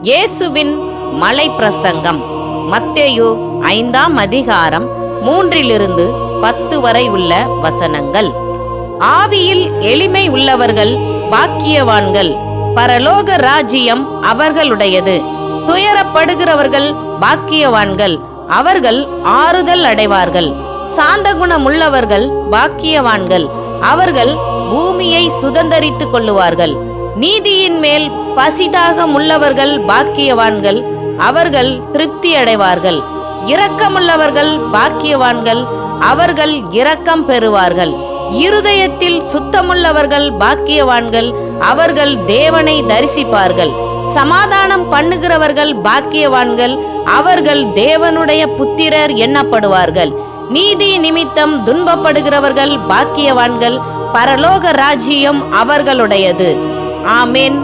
இயேசுவின் மலை பிரசங்கம். மத்தேயு 5ஆம் அதிகாரம் 3-10 வரை உள்ள வசனங்கள். ஆவியில் எளிமை உள்ளவர்கள் பாக்கியவான்கள், பரலோக ராஜ்யம் அவர்களுடையது. துயரப்படுகிறவர்கள் பாக்கியவான்கள், அவர்கள் ஆறுதல் அடைவார்கள். சாந்த குணமுள்ளவர்கள் பாக்கியவான்கள், அவர்கள் பூமியை சுதந்தரித்துக் கொள்ளுவார்கள். நீதியின் மேல் பசிதாகம் உள்ளவர்கள் பாக்கியவான்கள், அவர்கள் திருப்தி அடைவார்கள். இரக்கமுள்ளவர்கள் பாக்கியவான்கள், அவர்கள் இரக்கம் பெறுவார்கள். இருதயத்தில் சுத்தமுள்ளவர்கள் பாக்கியவான்கள், அவர்கள் தேவனை தரிசிப்பார்கள். சமாதானம் பண்ணுகிறவர்கள் பாக்கியவான்கள், அவர்கள் தேவனுடைய புத்திரர் எண்ணப்படுவார்கள். நீதி நிமித்தம் துன்பப்படுகிறவர்கள் பாக்கியவான்கள், பரலோக ராஜ்யம் அவர்களுடையது. ஆமென்.